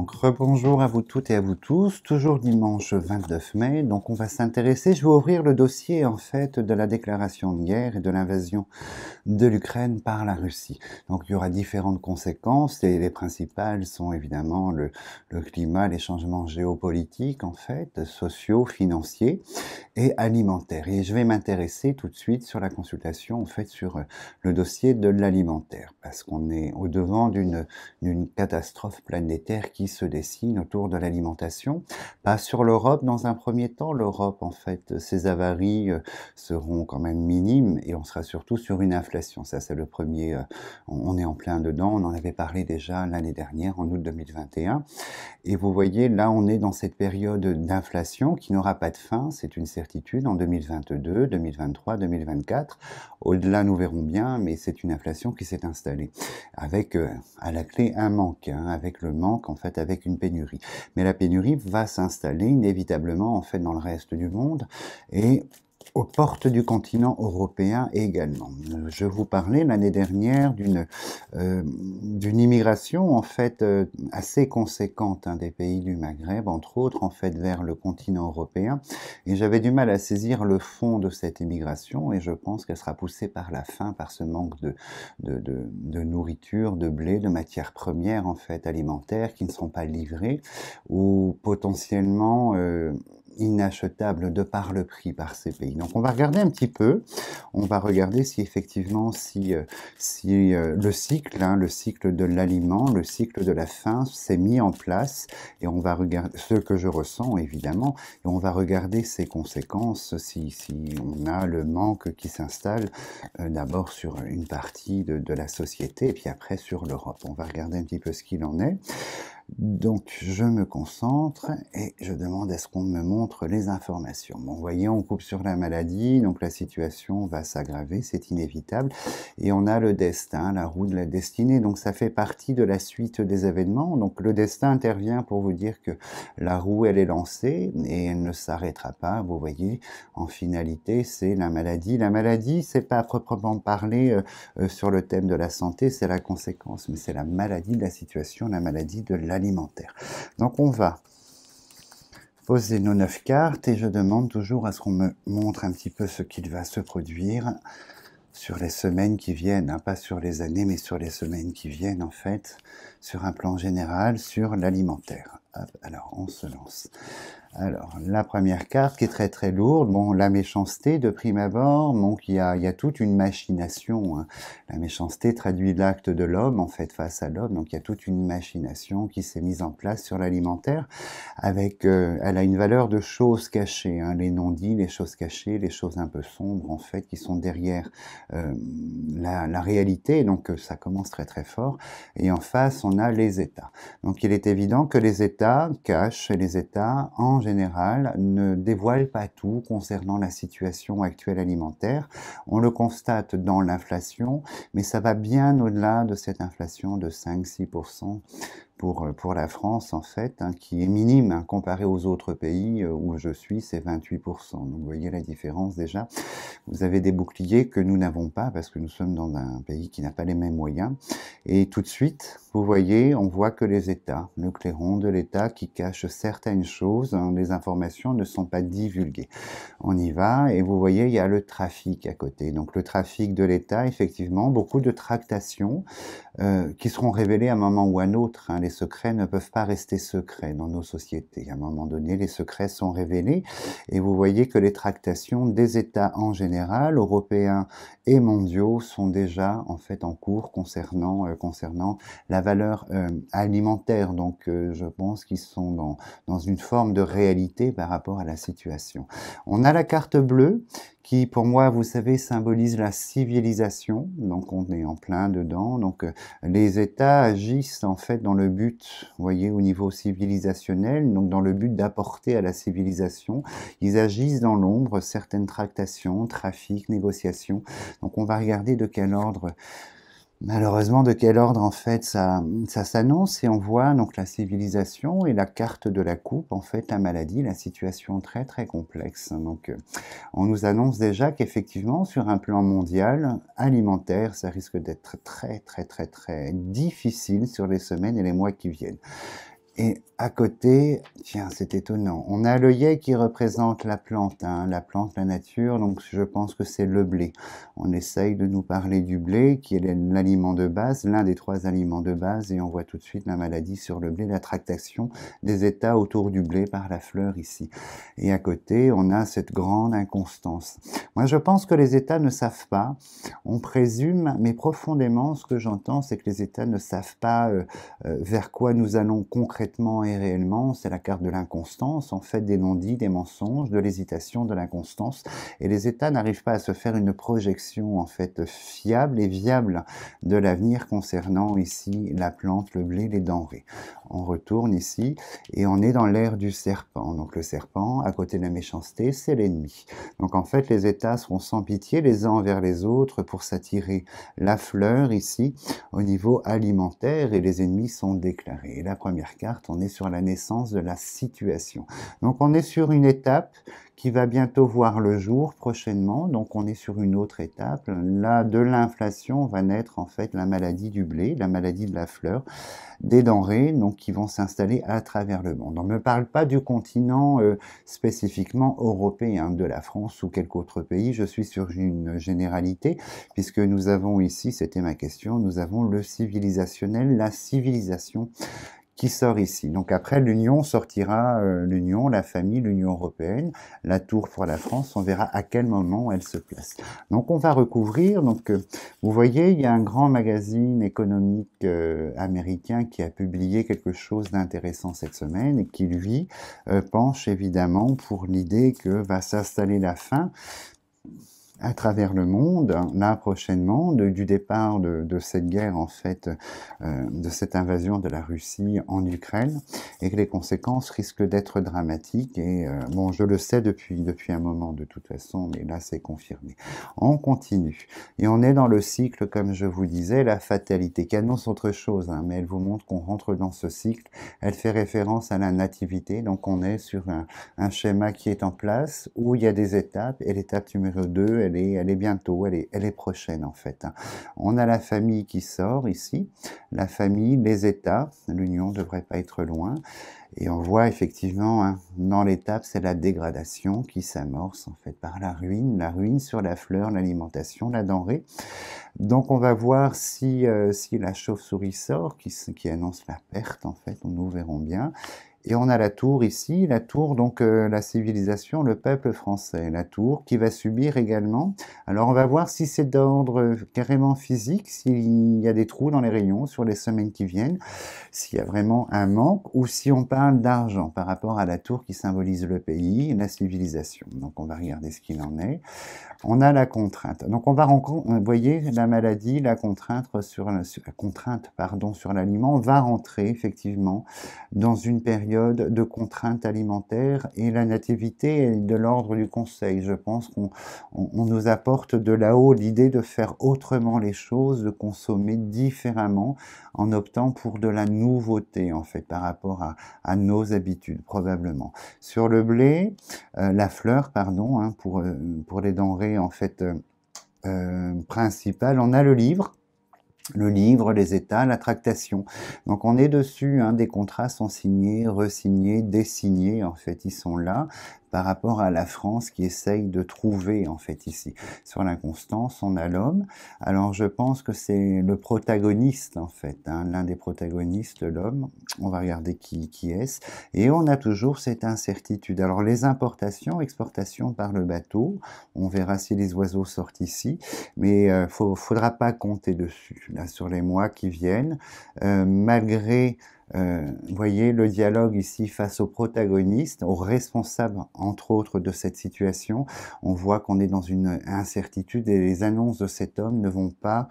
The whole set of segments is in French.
Donc rebonjour à vous toutes et à vous tous, toujours dimanche 29 mai, donc on va s'intéresser, je vais ouvrir le dossier en fait de la déclaration de guerre et de l'invasion de l'Ukraine par la Russie. Donc il y aura différentes conséquences et les principales sont évidemment le climat, les changements géopolitiques en fait, sociaux, financiers et alimentaires. Et je vais m'intéresser tout de suite sur la consultation en fait sur le dossier de l'alimentaire parce qu'on est au devant d'une catastrophe planétaire qui se dessine autour de l'alimentation. Pas sur l'Europe dans un premier temps. L'Europe, en fait, ses avaries seront quand même minimes et on sera surtout sur une inflation. Ça, c'est le premier. On est en plein dedans. On en avait parlé déjà l'année dernière, en août 2021. Et vous voyez, là, on est dans cette période d'inflation qui n'aura pas de fin. C'est une certitude en 2022, 2023, 2024. Au-delà, nous verrons bien, mais c'est une inflation qui s'est installée avec à la clé un manque, hein, avec le manque, en fait, avec une pénurie. Mais la pénurie va s'installer inévitablement, en fait, dans le reste du monde et aux portes du continent européen également. Je vous parlais l'année dernière d'une immigration en fait assez conséquente des pays du Maghreb, entre autres en fait vers le continent européen, et j'avais du mal à saisir le fond de cette immigration, et je pense qu'elle sera poussée par la faim, par ce manque de nourriture, de blé, de matières premières en fait alimentaires qui ne seront pas livrées ou potentiellement inachetable de par le prix par ces pays. Donc on va regarder un petit peu, on va regarder si effectivement le cycle, le cycle de l'aliment, le cycle de la faim s'est mis en place, et on va regarder ce que je ressens évidemment, et on va regarder ses conséquences si on a le manque qui s'installe d'abord sur une partie de la société et puis après sur l'Europe. On va regarder un petit peu ce qu'il en est. Donc je me concentre et je demande à ce qu'on me montre les informations. Bon, vous voyez, on coupe sur la maladie, donc la situation va s'aggraver, c'est inévitable. Et on a le destin, la roue de la destinée, donc ça fait partie de la suite des événements. Donc le destin intervient pour vous dire que la roue, elle est lancée et elle ne s'arrêtera pas. Vous voyez, en finalité, c'est la maladie. La maladie, c'est pas à proprement parler sur le thème de la santé, c'est la conséquence, mais c'est la maladie de la situation, la maladie de l'alimentaire. Donc on va poser nos 9 cartes et je demande toujours à ce qu'on me montre un petit peu ce qu'il va se produire sur les semaines qui viennent, hein, pas sur les années, mais sur les semaines qui viennent en fait, sur un plan général, sur l'alimentaire. Alors on se lance. Alors, la première carte qui est très très lourde, bon, la méchanceté de prime abord, donc il y a toute une machination, hein. La méchanceté traduit l'acte de l'homme, en fait, face à l'homme, donc il y a toute une machination qui s'est mise en place sur l'alimentaire, avec, elle a une valeur de choses cachées, hein, les non-dits, les choses cachées, les choses un peu sombres, en fait, qui sont derrière la réalité, donc ça commence très très fort, et en face, on a les États. Donc il est évident que les États cachent, et les États, en général, ne dévoilent pas tout concernant la situation actuelle alimentaire. On le constate dans l'inflation, mais ça va bien au-delà de cette inflation de 5-6% pour la France, en fait, hein, qui est minime, hein, comparé aux autres pays où je suis, c'est 28%. Donc vous voyez la différence déjà. Vous avez des boucliers que nous n'avons pas parce que nous sommes dans un pays qui n'a pas les mêmes moyens. Et tout de suite, vous voyez, on voit que les États, le clairon de l'État qui cache certaines choses, hein, les informations ne sont pas divulguées. On y va et vous voyez, il y a le trafic à côté. Donc le trafic de l'État, effectivement, beaucoup de tractations qui seront révélées à un moment ou à un autre, hein. Les secrets ne peuvent pas rester secrets dans nos sociétés. À un moment donné, les secrets sont révélés et vous voyez que les tractations des États en général, européens et mondiaux, sont déjà en fait en cours concernant la valeur alimentaire. Donc je pense qu'ils sont dans une forme de réalité par rapport à la situation. On a la carte bleue qui, pour moi, vous savez, symbolise la civilisation. Donc on est en plein dedans. Donc les États agissent en fait dans le but, vous voyez, au niveau civilisationnel, donc dans le but d'apporter à la civilisation. Ils agissent dans l'ombre, certaines tractations, trafics, négociations. Donc on va regarder de quel ordre, malheureusement, de quel ordre en fait ça s'annonce, et on voit donc la civilisation et la carte de la coupe, en fait la maladie, la situation très très complexe. Donc on nous annonce déjà qu'effectivement sur un plan mondial alimentaire, ça risque d'être très très très très difficile sur les semaines et les mois qui viennent. Et à côté, tiens, c'est étonnant, on a l'œillet qui représente la plante, hein, la plante, la nature, donc je pense que c'est le blé. On essaye de nous parler du blé, qui est l'aliment de base, l'un des 3 aliments de base, et on voit tout de suite la maladie sur le blé, la tractation des états autour du blé par la fleur ici. Et à côté, on a cette grande inconstance. Moi, je pense que les états ne savent pas, on présume, mais profondément, ce que j'entends, c'est que les états ne savent pas vers quoi nous allons concrètement et réellement. C'est la carte de l'inconstance, en fait, des non-dits, des mensonges, de l'hésitation, de l'inconstance. Et les États n'arrivent pas à se faire une projection, en fait, fiable et viable de l'avenir concernant ici la plante, le blé, les denrées. On retourne ici et on est dans l'ère du serpent. Donc le serpent, à côté de la méchanceté, c'est l'ennemi. Donc en fait, les États seront sans pitié les uns envers les autres pour s'attirer la fleur ici au niveau alimentaire et les ennemis sont déclarés. Et la première carte, on est sur la naissance de la situation. Donc on est sur une étape qui va bientôt voir le jour prochainement, donc on est sur une autre étape. Là, de l'inflation va naître en fait la maladie du blé, la maladie de la fleur, des denrées donc qui vont s'installer à travers le monde. On ne me parle pas du continent spécifiquement européen, de la France ou quelque autre pays, je suis sur une généralité, puisque nous avons ici, c'était ma question, nous avons le civilisationnel, la civilisation qui sort ici. Donc après, l'Union sortira, l'Union, la famille, l'Union européenne, la tour pour la France, on verra à quel moment elle se place. Donc on va recouvrir, donc vous voyez, il y a un grand magazine économique américain qui a publié quelque chose d'intéressant cette semaine et qui, lui, penche évidemment pour l'idée que va s'installer la fin à travers le monde, là prochainement, du départ de cette guerre, en fait, de cette invasion de la Russie en Ukraine, et que les conséquences risquent d'être dramatiques, et bon, je le sais depuis un moment de toute façon, mais là c'est confirmé. On continue, et on est dans le cycle, comme je vous disais, la fatalité, qui annonce autre chose, hein, mais elle vous montre qu'on rentre dans ce cycle, elle fait référence à la nativité, donc on est sur un schéma qui est en place, où il y a des étapes, et l'étape numéro 2, elle est bientôt, elle est prochaine en fait. On a la famille qui sort ici, la famille, les États, l'union ne devrait pas être loin, et on voit effectivement, hein, dans l'étape, c'est la dégradation qui s'amorce en fait par la ruine sur la fleur, l'alimentation, la denrée. Donc on va voir si la chauve-souris sort, qui annonce la perte en fait, nous verrons bien. Et on a la tour ici, la tour, donc la civilisation, le peuple français, la tour qui va subir également. Alors on va voir si c'est d'ordre carrément physique, s'il y a des trous dans les rayons sur les semaines qui viennent, s'il y a vraiment un manque, ou si on parle d'argent par rapport à la tour qui symbolise le pays, la civilisation. Donc on va regarder ce qu'il en est. On a la contrainte. Donc on va rencontrer, vous voyez, la maladie, la contrainte sur l'aliment va rentrer effectivement dans une période de contrainte alimentaire et la nativité est de l'ordre du conseil. Je pense qu'on nous apporte de là-haut l'idée de faire autrement les choses, de consommer différemment en optant pour de la nouveauté en fait par rapport à nos habitudes probablement. Sur le blé, la fleur, pardon, hein, pour les denrées en fait principales, on a le livre, les états, la tractation. Donc on est dessus, hein, des contrats sont signés, resignés, désignés, en fait, ils sont là par rapport à la France qui essaye de trouver, en fait, ici. Sur l'inconstance, on a l'homme. Alors je pense que c'est le protagoniste, en fait, hein, l'un des protagonistes, l'homme. On va regarder qui est-ce. Et on a toujours cette incertitude. Alors les importations, exportations par le bateau, on verra si les oiseaux sortent ici, mais faudra pas compter dessus là sur les mois qui viennent, malgré vous voyez le dialogue ici face aux protagonistes, aux responsables entre autres de cette situation. On voit qu'on est dans une incertitude et les annonces de cet homme ne vont pas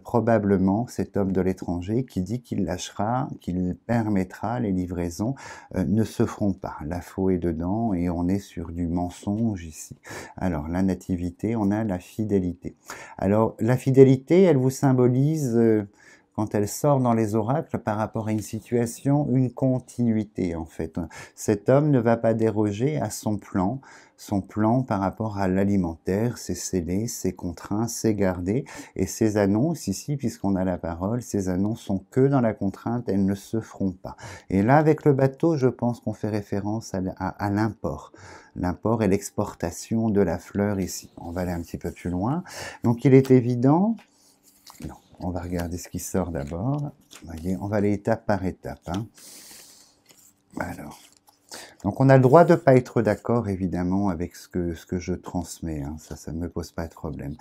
probablement, cet homme de l'étranger qui dit qu'il lâchera, qu'il permettra les livraisons, ne se feront pas. La faux est dedans et on est sur du mensonge ici. Alors la nativité, on a la fidélité. Alors la fidélité, elle vous symbolise quand elle sort dans les oracles par rapport à une situation, une continuité en fait. Cet homme ne va pas déroger à son plan par rapport à l'alimentaire, c'est scellé, c'est contraint, c'est gardé, et ces annonces ici, puisqu'on a la parole, ces annonces sont que dans la contrainte, elles ne se feront pas. Et là, avec le bateau, je pense qu'on fait référence à l'import. L'import et l'exportation de la fleur ici. On va aller un petit peu plus loin. Donc il est évident, non, on va regarder ce qui sort d'abord. Voyez, on va aller étape par étape. Hein. Alors, donc on a le droit de ne pas être d'accord évidemment avec ce que je transmets, hein. Ça ne me pose pas de problème.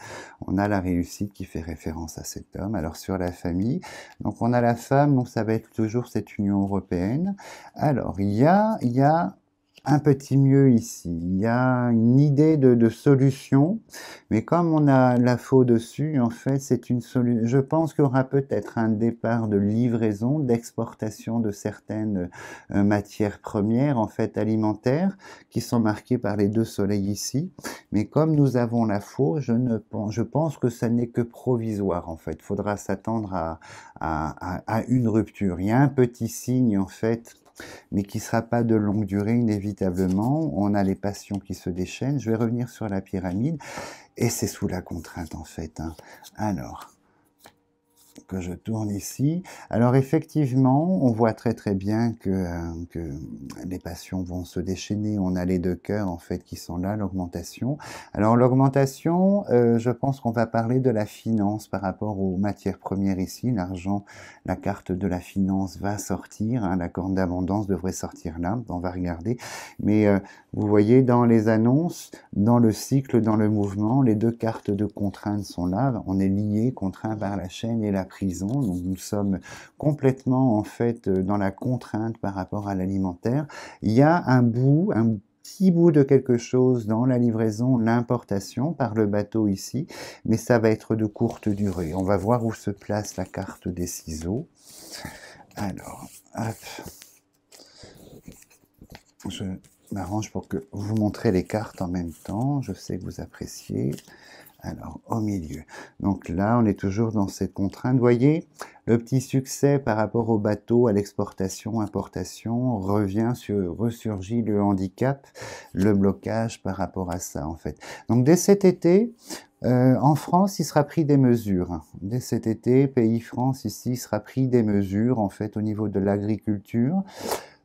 On a la réussite qui fait référence à cet homme. Alors sur la famille, donc on a la femme, donc ça va être toujours cette Union européenne. Alors il y a un petit mieux ici, il y a une idée de solution, mais comme on a la faux dessus, en fait c'est une solution. Je pense qu'il y aura peut-être un départ de livraison, d'exportation de certaines matières premières, en fait alimentaires, qui sont marquées par les deux soleils ici, mais comme nous avons la faux, je pense que ça n'est que provisoire en fait, il faudra s'attendre à une rupture. Il y a un petit signe en fait, mais qui ne sera pas de longue durée inévitablement. On a les passions qui se déchaînent. Je vais revenir sur la pyramide, et c'est sous la contrainte en fait. Hein. Alors, que je tourne ici. Alors effectivement, on voit très très bien que les passions vont se déchaîner. On a les deux cœurs en fait qui sont là, l'augmentation. Alors l'augmentation, je pense qu'on va parler de la finance par rapport aux matières premières ici. L'argent, la carte de la finance va sortir. Hein, la corne d'abondance devrait sortir là. On va regarder. Mais vous voyez dans les annonces, dans le cycle, dans le mouvement, les deux cartes de contrainte sont là. On est lié, contraint par la chaîne et la prison. Donc nous sommes complètement en fait dans la contrainte par rapport à l'alimentaire. Il y a un petit bout de quelque chose dans la livraison, l'importation par le bateau ici, mais ça va être de courte durée. On va voir où se place la carte des ciseaux. Alors, hop. Je m'arrange pour que vous montrez les cartes en même temps. Je sais que vous appréciez. Alors, au milieu. Donc là, on est toujours dans cette contrainte. Vous voyez, le petit succès par rapport au bateau, à l'exportation, importation, ressurgit le handicap, le blocage par rapport à ça, en fait. Donc, dès cet été, en France, il sera pris des mesures. Dès cet été, pays France, ici, il sera pris des mesures, en fait, au niveau de l'agriculture.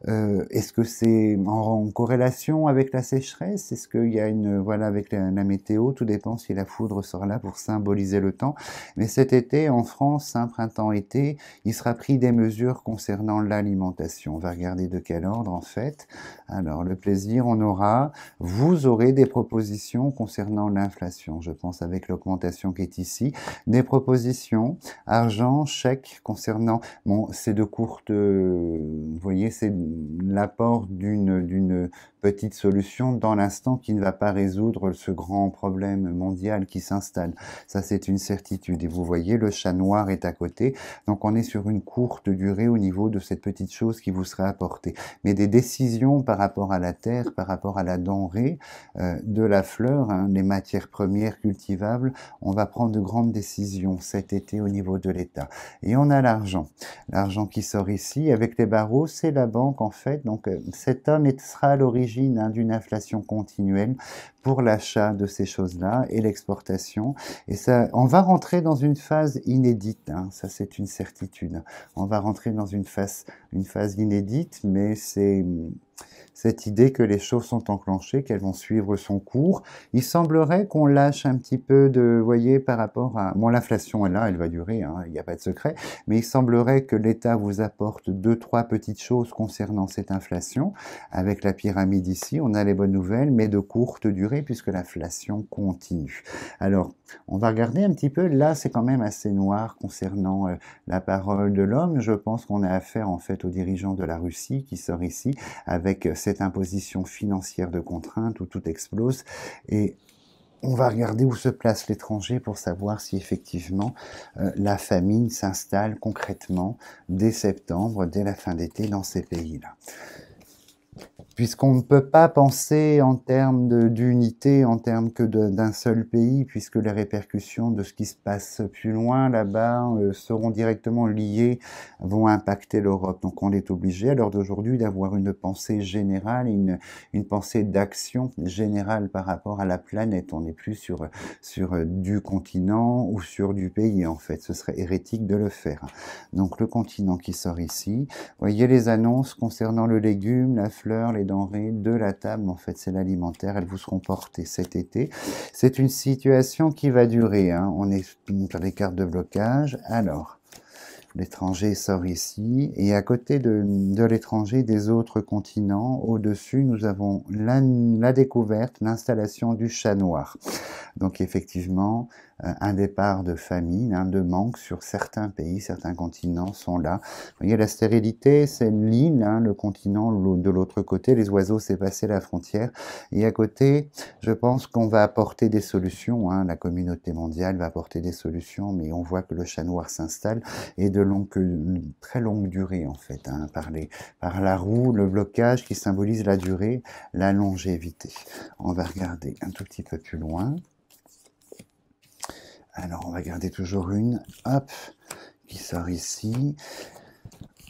Est-ce que c'est en corrélation avec la sécheresse? Est-ce qu'il y a voilà, avec la météo, tout dépend si la foudre sera là pour symboliser le temps. Mais cet été, en France, printemps-été, il sera pris des mesures concernant l'alimentation. On va regarder de quel ordre, en fait. Alors, le plaisir, vous aurez des propositions concernant l'inflation. Je pense avec l'augmentation qui est ici. Des propositions, argent, chèque, concernant, bon, c'est de courte, vous voyez, c'est l'apport d'une petite solution dans l'instant qui ne va pas résoudre ce grand problème mondial qui s'installe. Ça, c'est une certitude. Et vous voyez, le chat noir est à côté. Donc, on est sur une courte durée au niveau de cette petite chose qui vous sera apportée. Mais des décisions par rapport à la terre, par rapport à la denrée, de la fleur, hein, les matières premières cultivables, on va prendre de grandes décisions cet été au niveau de l'État. Et on a l'argent. L'argent qui sort ici, avec les barreaux, c'est la banque en fait. Donc, cet homme sera à l'origine d'une inflation continuelle pour l'achat de ces choses-là et l'exportation. Et ça, on va rentrer dans une phase inédite, hein, ça c'est une certitude. On va rentrer dans une phase inédite, mais c'est cette idée que les choses sont enclenchées, qu'elles vont suivre son cours. Il semblerait qu'on lâche un petit peu vous voyez, par rapport à... Bon, l'inflation est là, elle va durer, hein, il n'y a pas de secret, mais il semblerait que l'État vous apporte 2-3 petites choses concernant cette inflation. Avec la pyramide ici, on a les bonnes nouvelles, mais de courte durée, puisque l'inflation continue. Alors, on va regarder un petit peu, là c'est quand même assez noir concernant la parole de l'homme. Je pense qu'on a affaire en fait aux dirigeants de la Russie qui sort ici, avec cette imposition financière de contrainte où tout explose. Et on va regarder où se place l'étranger pour savoir si effectivement la famine s'installe concrètement dès septembre, dès la fin d'été dans ces pays-là. puisqu'on ne peut pas penser en termes d'unité, en termes que d'un seul pays, puisque les répercussions de ce qui se passe plus loin là-bas seront directement liées, vont impacter l'Europe. Donc on est obligé à l'heure d'aujourd'hui d'avoir une pensée générale, une pensée d'action générale par rapport à la planète. On n'est plus sur du continent ou sur du pays en fait. Ce serait hérétique de le faire. Donc le continent qui sort ici. Voyez les annonces concernant le légume, la fleur, les denrées de la table. En fait, c'est l'alimentaire. Elles vous seront portées cet été. C'est une situation qui va durer. Hein. On est sur les cartes de blocage. Alors, l'étranger sort ici. Et à côté de l'étranger, des autres continents, au-dessus, nous avons la découverte, l'installation du chat noir. Donc effectivement, un départ de famine, de manque sur certains pays, certains continents sont là. Vous voyez, la stérilité, c'est l'île, le continent de l'autre côté. Les oiseaux, c'est passé la frontière. Et à côté, je pense qu'on va apporter des solutions. La communauté mondiale va apporter des solutions, mais on voit que le chat noir s'installe et de très longue durée en fait, par la roue, le blocage qui symbolise la durée, la longévité. On va regarder un tout petit peu plus loin. Alors, on va garder toujours une, hop, qui sort ici.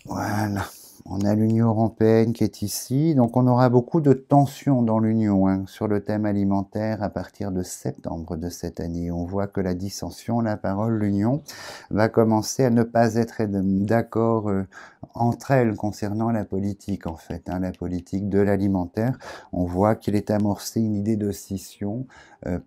Voilà, on a l'Union européenne qui est ici. Donc, on aura beaucoup de tensions dans l'Union sur le thème alimentaire à partir de septembre de cette année. On voit que la dissension, la parole, l'Union, va commencer à ne pas être d'accord entre elles concernant la politique, en fait, la politique de l'alimentaire. On voit qu'il est amorcé une idée de scission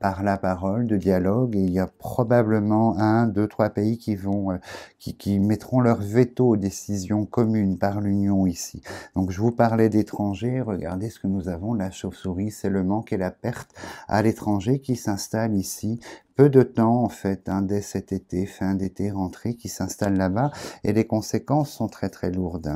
par la parole, de dialogue, et il y a probablement 1, 2, 3 pays qui mettront leur veto aux décisions communes par l'Union ici. Donc je vous parlais d'étrangers, regardez ce que nous avons, la chauve-souris, c'est le manque et la perte à l'étranger qui s'installe ici. Peu de temps, en fait, dès cet été, fin d'été, rentrée, qui s'installe là-bas, et les conséquences sont très très lourdes.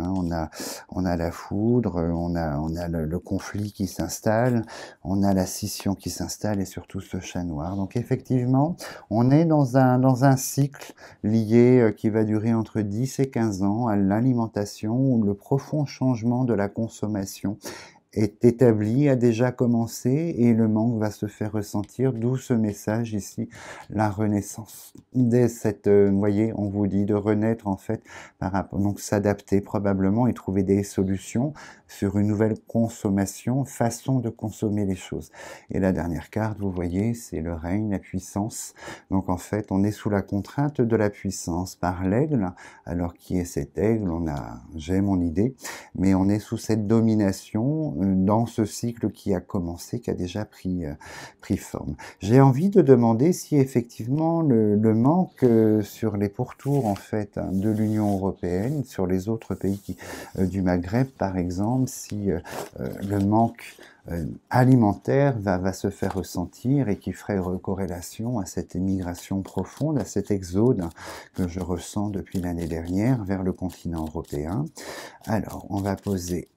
On a la foudre, on a le conflit qui s'installe, on a la scission qui s'installe, et surtout ce chat noir. Donc effectivement, on est dans un cycle lié qui va durer entre 10 et 15 ans à l'alimentation, où le profond changement de la consommation est établi, a déjà commencé, et le manque va se faire ressentir, d'où ce message ici, la renaissance. Dès cette, vous voyez, on vous dit de renaître en fait, par rapport, donc s'adapter probablement et trouver des solutions sur une nouvelle consommation, façon de consommer les choses. Et la dernière carte, vous voyez, c'est le règne, la puissance. Donc en fait, on est sous la contrainte de la puissance par l'aigle. Alors qui est cet aigle? J'ai mon idée, mais on est sous cette domination dans ce cycle qui a commencé, qui a déjà pris forme. J'ai envie de demander si effectivement le manque sur les pourtours en fait de l'Union européenne, sur les autres pays du Maghreb par exemple, si le manque alimentaire va se faire ressentir et qui ferait corrélation à cette émigration profonde, à cet exode que je ressens depuis l'année dernière vers le continent européen. Alors, on va poser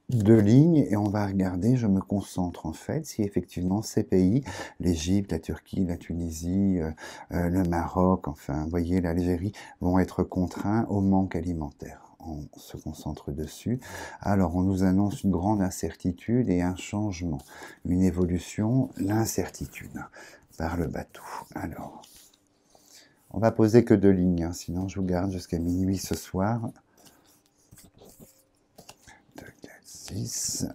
2 lignes et on va regarder, je me concentre en fait, si effectivement ces pays, l'Égypte, la Turquie, la Tunisie, le Maroc, enfin, vous voyez, l'Algérie, vont être contraints au manque alimentaire. On se concentre dessus. Alors, on nous annonce une grande incertitude et un changement, une évolution, l'incertitude par le bateau. Alors, on va poser que 2 lignes, sinon je vous garde jusqu'à minuit ce soir. 6,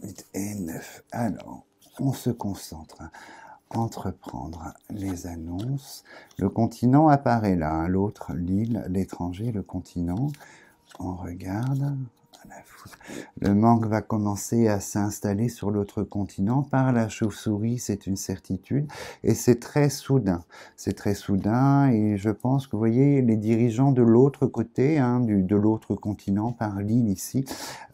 8 et 9. Alors, on se concentre. Entreprendre les annonces. Le continent apparaît là, l'autre, l'île, l'étranger, le continent. On regarde. Le manque va commencer à s'installer sur l'autre continent par la chauve-souris, c'est une certitude, et c'est très soudain. C'est très soudain, et je pense que vous voyez, les dirigeants de l'autre côté, de l'autre continent, par l'île ici,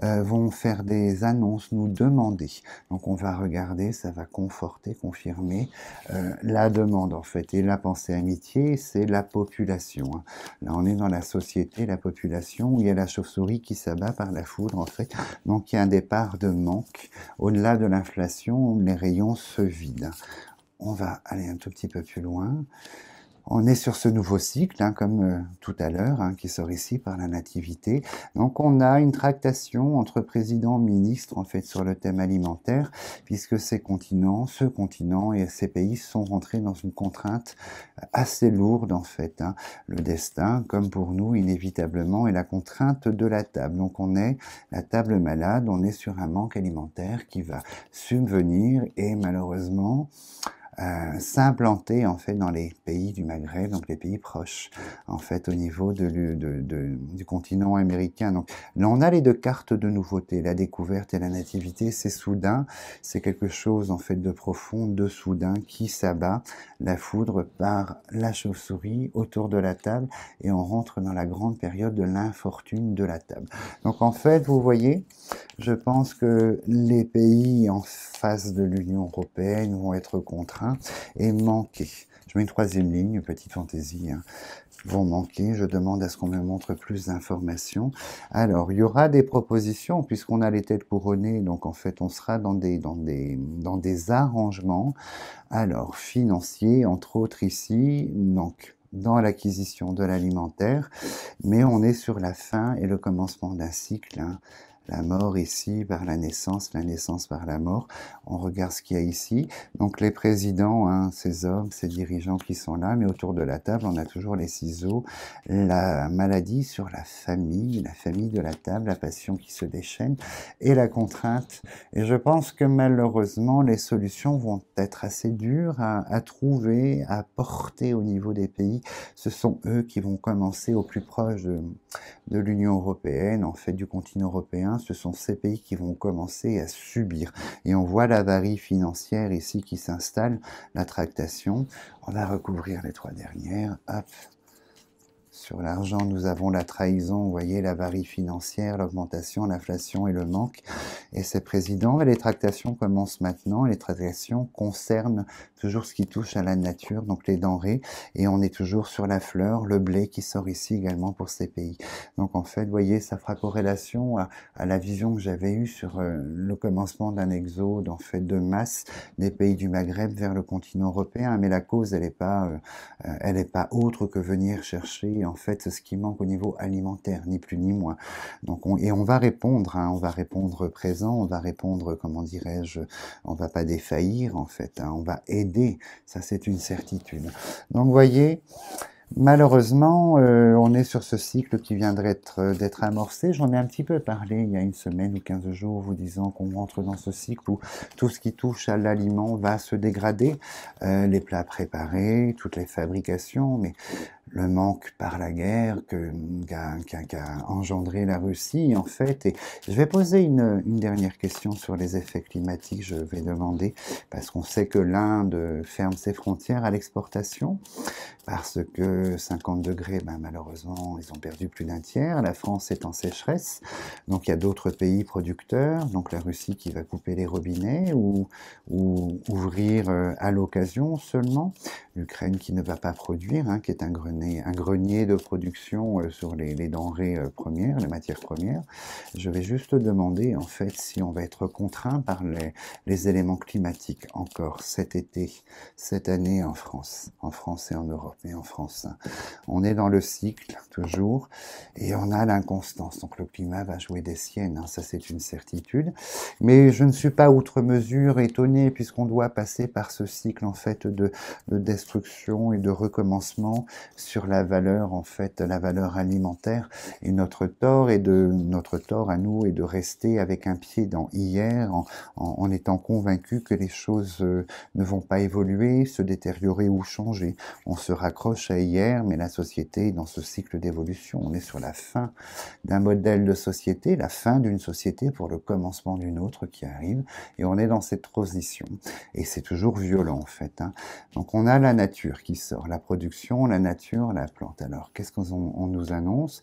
vont faire des annonces, nous demander. Donc on va regarder, ça va conforter, confirmer la demande en fait. Et la pensée amitié, c'est la population. Là on est dans la société, la population, où il y a la chauve-souris qui s'abat par la foudre en fait. Donc il y a un départ de manque. Au-delà de l'inflation, les rayons se vident. On va aller un tout petit peu plus loin. On est sur ce nouveau cycle, hein, comme tout à l'heure, hein, qui sort ici par la nativité. Donc on a une tractation entre présidents, ministres, en fait, sur le thème alimentaire, puisque ce continent et ces pays sont rentrés dans une contrainte assez lourde, en fait. Hein. Le destin, comme pour nous, inévitablement, est la contrainte de la table. Donc on est la table malade, on est sur un manque alimentaire qui va subvenir et malheureusement s'implanter en fait dans les pays du Maghreb, donc les pays proches, en fait au niveau du continent américain. Donc là on a les deux cartes de nouveauté, la découverte et la nativité, c'est soudain, c'est quelque chose en fait de profond, de soudain qui s'abat, la foudre par la chauve-souris autour de la table et on rentre dans la grande période de l'infortune de la table. Donc en fait vous voyez, je pense que les pays en face de l'Union européenne vont être contraints et manquer. Je mets une troisième ligne, petite fantaisie, hein, vont manquer. Je demande à ce qu'on me montre plus d'informations. Alors, il y aura des propositions, puisqu'on a les têtes couronnées, donc en fait, on sera dans des arrangements, alors, financiers, entre autres ici, donc, dans l'acquisition de l'alimentaire, mais on est sur la fin et le commencement d'un cycle, hein. La mort ici par la naissance par la mort. On regarde ce qu'il y a ici. Donc les présidents, hein, ces hommes, ces dirigeants qui sont là, mais autour de la table, on a toujours les ciseaux, la maladie sur la famille de la table, la passion qui se déchaîne et la contrainte. Et je pense que malheureusement, les solutions vont être assez dures à trouver, à porter au niveau des pays. Ce sont eux qui vont commencer au plus proche de l'Union européenne, en fait du continent européen. Ce sont ces pays qui vont commencer à subir. Et on voit l'avarie financière ici qui s'installe, la tractation. On va recouvrir les trois dernières. Hop. Sur l'argent, nous avons la trahison, vous voyez, l'avarie financière, l'augmentation, l'inflation et le manque. Et ces présidents, et les tractations commencent maintenant. Les tractations concernent toujours ce qui touche à la nature, donc les denrées. Et on est toujours sur la fleur, le blé qui sort ici également pour ces pays. Donc en fait, vous voyez, ça fera corrélation à la vision que j'avais eue sur le commencement d'un exode, en fait, de masse des pays du Maghreb vers le continent européen. Mais la cause, elle n'est pas autre que venir chercher en fait ce qui manque au niveau alimentaire, ni plus ni moins. Donc on va répondre, hein, on va répondre présent, on va répondre, comment dirais-je, on va pas défaillir en fait, hein, on va aider, ça c'est une certitude. Donc vous voyez, malheureusement, on est sur ce cycle qui vient d'être amorcé. J'en ai un petit peu parlé il y a une semaine ou 15 jours, vous disant qu'on rentre dans ce cycle où tout ce qui touche à l'aliment va se dégrader, les plats préparés, toutes les fabrications, mais le manque par la guerre qu'a engendré la Russie, en fait. Et je vais poser une dernière question sur les effets climatiques, je vais demander, parce qu'on sait que l'Inde ferme ses frontières à l'exportation, parce que 50 degrés, ben, malheureusement, ils ont perdu plus d'un tiers. La France est en sécheresse, donc il y a d'autres pays producteurs, donc la Russie qui va couper les robinets ou ouvrir à l'occasion seulement. L'Ukraine qui ne va pas produire, hein, qui est un grenier de production sur les denrées premières, les matières premières. Je vais juste demander, en fait, si on va être contraint par les éléments climatiques encore cet été, cette année en France et en Europe, mais en France. Hein. On est dans le cycle, toujours, et on a l'inconstance. Donc le climat va jouer des siennes, hein, ça c'est une certitude. Mais je ne suis pas outre mesure étonné, puisqu'on doit passer par ce cycle, en fait, de destruction et de recommencement sur la valeur, en fait, la valeur alimentaire. Et notre tort à nous est de rester avec un pied dans hier, en étant convaincu que les choses ne vont pas évoluer, se détériorer ou changer. On se raccroche à hier, mais la société est dans ce cycle d'évolution. On est sur la fin d'un modèle de société, la fin d'une société pour le commencement d'une autre qui arrive, et on est dans cette transition. Et c'est toujours violent, en fait. Hein. Donc on a la nature qui sort, la production, la nature, sur la plante. Alors, qu'est-ce qu'on nous annonce?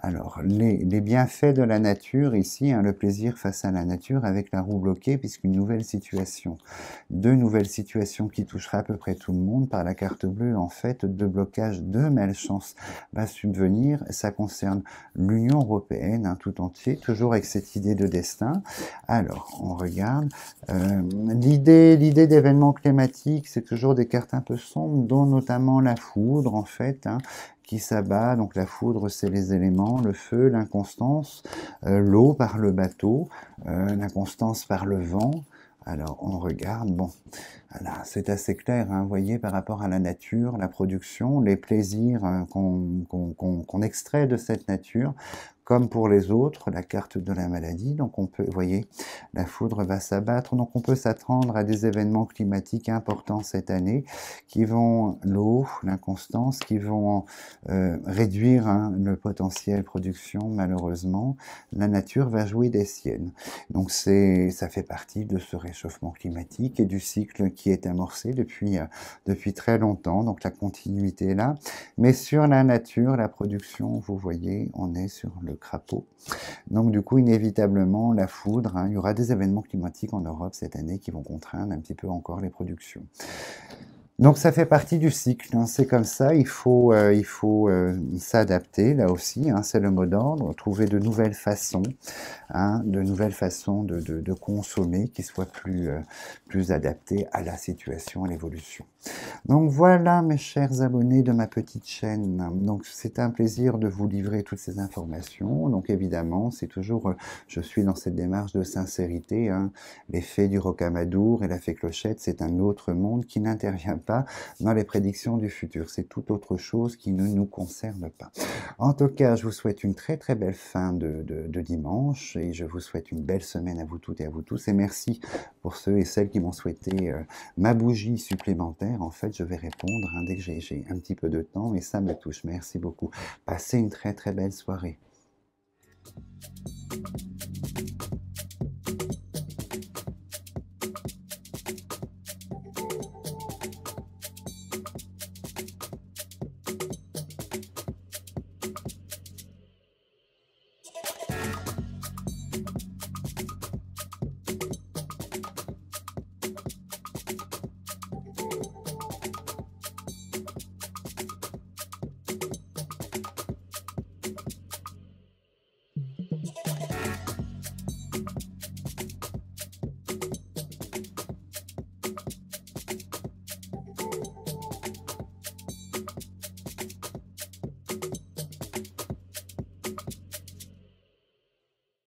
Alors, les bienfaits de la nature ici, hein, le plaisir face à la nature avec la roue bloquée, puisqu'une nouvelle situation, deux nouvelles situations qui touchera à peu près tout le monde par la carte bleue, en fait, de blocage de malchance va subvenir. Ça concerne l'Union européenne, hein, tout entier, toujours avec cette idée de destin. Alors, on regarde. L'idée d'événements climatiques, c'est toujours des cartes un peu sombres, dont notamment la foudre, en fait, hein, qui s'abat. Donc la foudre, c'est les éléments, le feu, l'inconstance, l'eau par le bateau, l'inconstance par le vent. Alors, on regarde, bon, voilà, c'est assez clair, hein, vous voyez, par rapport à la nature, la production, les plaisirs qu'on extrait de cette nature, comme pour les autres, la carte de la maladie. Donc on peut, vous voyez, la foudre va s'abattre. Donc on peut s'attendre à des événements climatiques importants cette année qui vont, l'eau, l'inconstance, qui vont réduire, hein, le potentiel production, malheureusement. La nature va jouer des siennes. Donc ça fait partie de ce réchauffement climatique et du cycle qui est amorcé depuis très longtemps. Donc la continuité est là. Mais sur la nature, la production, vous voyez, on est sur le crapaud. Donc du coup, inévitablement, la foudre, hein, il y aura des événements climatiques en Europe cette année qui vont contraindre un petit peu encore les productions. Donc ça fait partie du cycle, hein, c'est comme ça, il faut s'adapter là aussi, hein, c'est le mot d'ordre, trouver de nouvelles façons, hein, de consommer qui soient plus adaptées à la situation, à l'évolution. Donc voilà mes chers abonnés de ma petite chaîne, donc c'est un plaisir de vous livrer toutes ces informations, donc évidemment c'est toujours, je suis dans cette démarche de sincérité, hein, l'effet du rocamadour et la fée clochette, c'est un autre monde qui n'intervient pas dans les prédictions du futur. C'est tout autre chose qui ne nous concerne pas. En tout cas, je vous souhaite une très très belle fin de dimanche et je vous souhaite une belle semaine à vous toutes et à vous tous. Et merci pour ceux et celles qui m'ont souhaité ma bougie supplémentaire. En fait, je vais répondre, hein, dès que j'ai un petit peu de temps et ça me touche. Merci beaucoup. Passez une très très belle soirée.